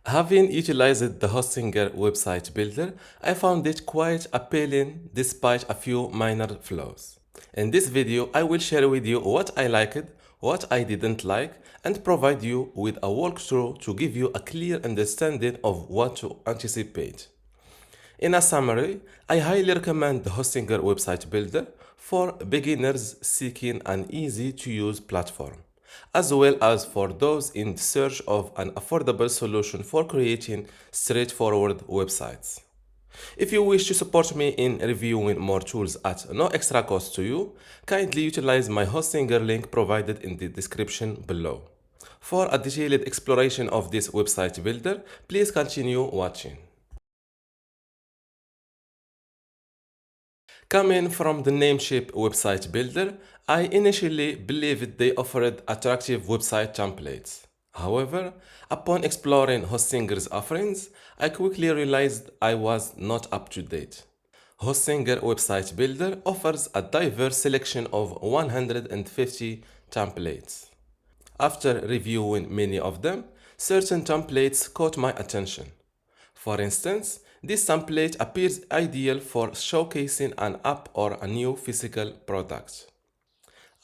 Having utilized the Hostinger website builder, I found it quite appealing despite a few minor flaws. In this video, I will share with you what I liked, what I didn't like, and provide you with a walkthrough to give you a clear understanding of what to anticipate. In a summary, I highly recommend the Hostinger website builder for beginners seeking an easy to use platform, as well as for those in search of an affordable solution for creating straightforward websites. If you wish to support me in reviewing more tools at no extra cost to you, kindly utilize my Hostinger link provided in the description below. For a detailed exploration of this website builder, please continue watching. Coming from the Namecheap website builder, I initially believed they offered attractive website templates. However, upon exploring Hostinger's offerings, I quickly realized I was not up to date. Hostinger website builder offers a diverse selection of 150 templates. After reviewing many of them, certain templates caught my attention. For instance, this template appears ideal for showcasing an app or a new physical product.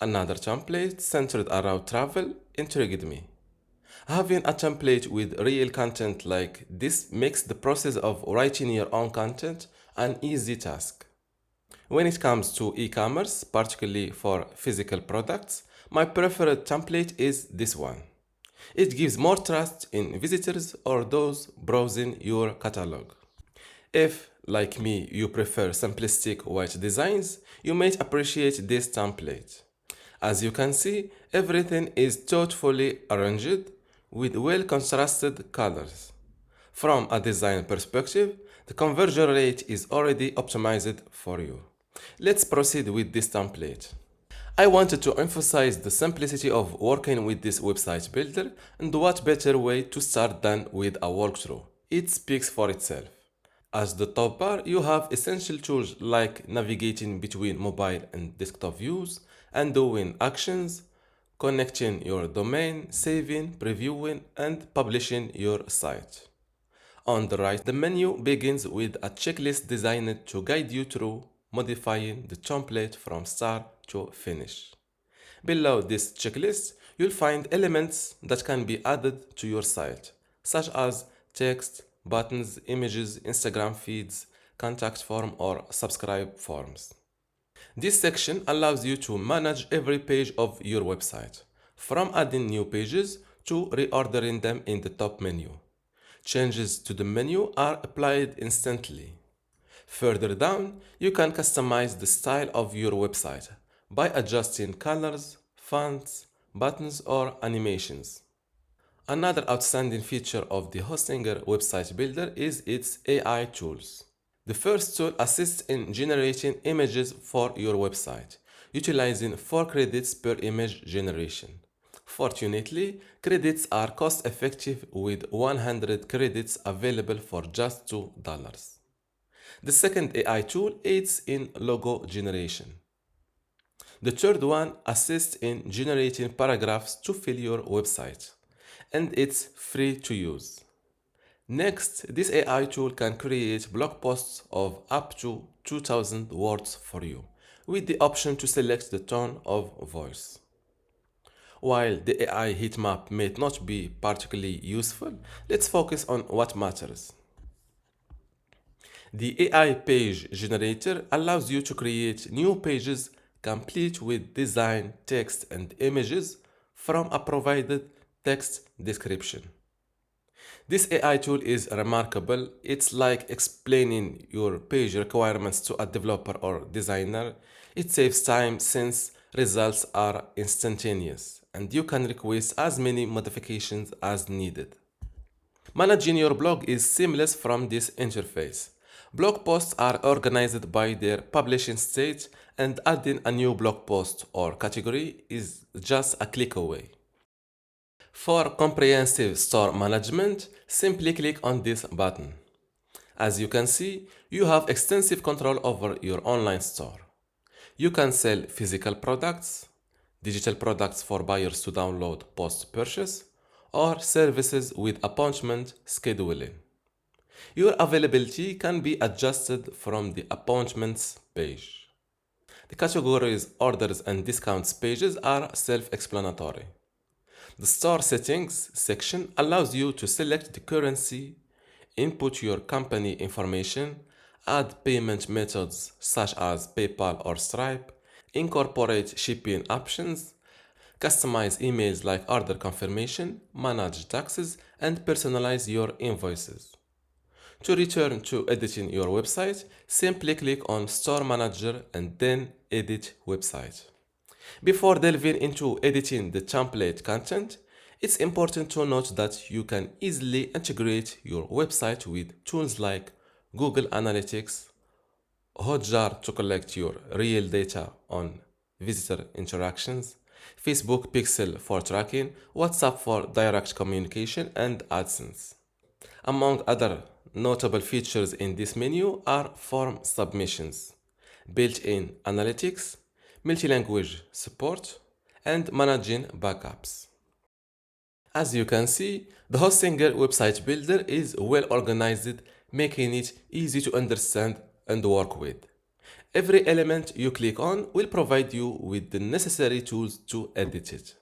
Another template centered around travel intrigued me. Having a template with real content like this makes the process of writing your own content an easy task. When it comes to e-commerce, particularly for physical products, my preferred template is this one. It gives more trust in visitors or those browsing your catalog. If, like me, you prefer simplistic white designs, you might appreciate this template. As you can see, everything is thoughtfully arranged with well-contrasted colors. From a design perspective, the conversion rate is already optimized for you. Let's proceed with this template. I wanted to emphasize the simplicity of working with this website builder, and what better way to start than with a walkthrough. It speaks for itself. As the top bar, you have essential tools like navigating between mobile and desktop views, undoing actions, connecting your domain, saving, previewing, and publishing your site. On the right, the menu begins with a checklist designed to guide you through modifying the template from start to finish. Below this checklist, you'll find elements that can be added to your site, such as text, buttons, images, Instagram feeds, contact form, or subscribe forms. This section allows you to manage every page of your website, from adding new pages to reordering them in the top menu. Changes to the menu are applied instantly. Further down, you can customize the style of your website by adjusting colors, fonts, buttons, or animations. Another outstanding feature of the Hostinger website builder is its AI tools. The first tool assists in generating images for your website, utilizing 4 credits per image generation. Fortunately, credits are cost effective with 100 credits available for just $2. The second AI tool aids in logo generation. The third one assists in generating paragraphs to fill your website, and it's free to use. Next, this AI tool can create blog posts of up to 2000 words for you, with the option to select the tone of voice. While the AI heatmap may not be particularly useful, let's focus on what matters. The AI page generator allows you to create new pages complete with design, text, and images from a provided text description. This AI tool is remarkable. It's like explaining your page requirements to a developer or designer. It saves time since results are instantaneous, and you can request as many modifications as needed. Managing your blog is seamless from this interface. Blog posts are organized by their publishing stage, and adding a new blog post or category is just a click away. For comprehensive store management, simply click on this button. As you can see, you have extensive control over your online store. You can sell physical products, digital products for buyers to download post-purchase, or services with appointment scheduling. Your availability can be adjusted from the appointments page. The categories, orders, and discounts pages are self-explanatory. The store settings section allows you to select the currency, input your company information, add payment methods such as PayPal or Stripe, incorporate shipping options, customize emails like order confirmation, manage taxes, and personalize your invoices. To return to editing your website, simply click on Store Manager and then Edit Website. Before delving into editing the template content, it's important to note that you can easily integrate your website with tools like Google Analytics, Hotjar to collect your real data on visitor interactions, Facebook Pixel for tracking, WhatsApp for direct communication, and AdSense. Among other notable features in this menu are form submissions, built-in analytics, multi-language support, and managing backups. As you can see, the Hostinger website builder is well organized, making it easy to understand and work with. Every element you click on will provide you with the necessary tools to edit it.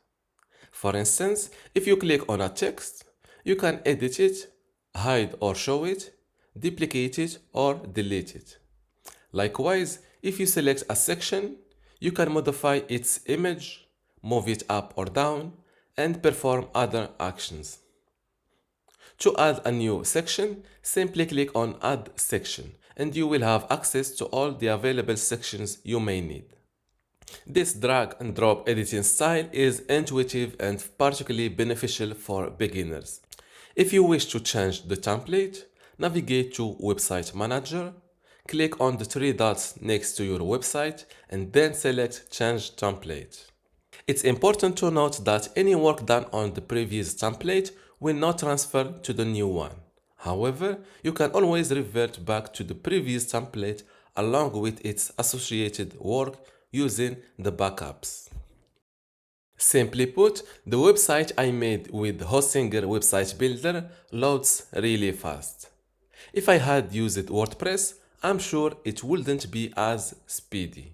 For instance, if you click on a text, you can edit it, hide or show it, duplicate it, or delete it. Likewise, if you select a section, you can modify its image, move it up or down, and perform other actions. To add a new section, simply click on Add Section, and you will have access to all the available sections you may need. This drag and drop editing style is intuitive and particularly beneficial for beginners. If you wish to change the template, navigate to Website Manager, click on the three dots next to your website, and then select Change Template. It's important to note that any work done on the previous template will not transfer to the new one. However, you can always revert back to the previous template along with its associated work using the backups. Simply put, the website I made with Hostinger Website Builder loads really fast. If I had used WordPress, I'm sure it wouldn't be as speedy.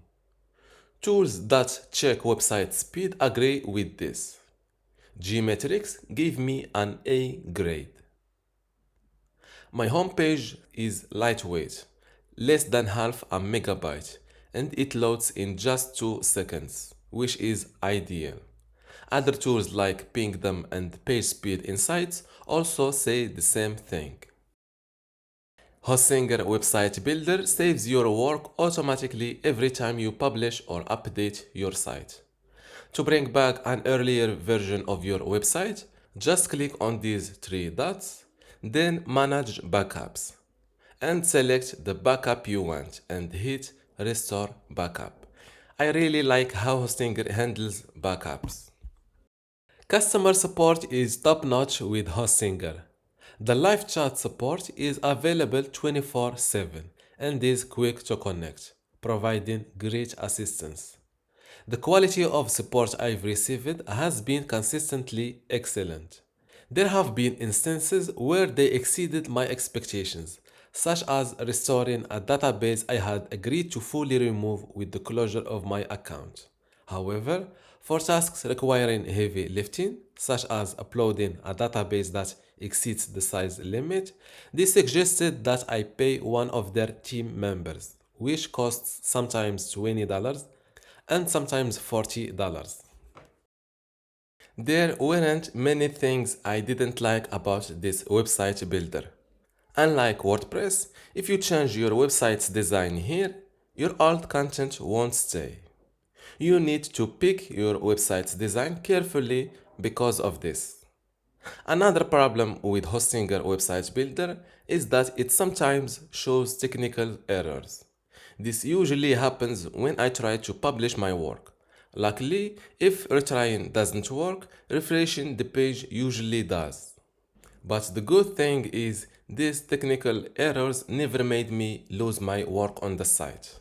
Tools that check website speed agree with this. Gmetrics gave me an A grade. My homepage is lightweight, less than half a megabyte, and it loads in just 2 seconds, which is ideal. Other tools like Pingdom and PageSpeed Insights also say the same thing. Hostinger Website Builder saves your work automatically every time you publish or update your site. To bring back an earlier version of your website, just click on these three dots, then Manage Backups, and select the backup you want and hit Restore Backup. I really like how Hostinger handles backups. Customer support is top-notch with Hostinger. The live chat support is available 24/7 and is quick to connect, providing great assistance. The quality of support I've received has been consistently excellent. There have been instances where they exceeded my expectations, such as restoring a database I had agreed to fully remove with the closure of my account. However, for tasks requiring heavy lifting, such as uploading a database that exceeds the size limit, they suggested that I pay one of their team members, which costs sometimes $20 and sometimes $40. There weren't many things I didn't like about this website builder. Unlike WordPress, if you change your website's design here, your old content won't stay. You need to pick your website's design carefully because of this. Another problem with Hostinger Website Builder is that it sometimes shows technical errors. This usually happens when I try to publish my work. Luckily, if retrying doesn't work, refreshing the page usually does. But the good thing is, these technical errors never made me lose my work on the site.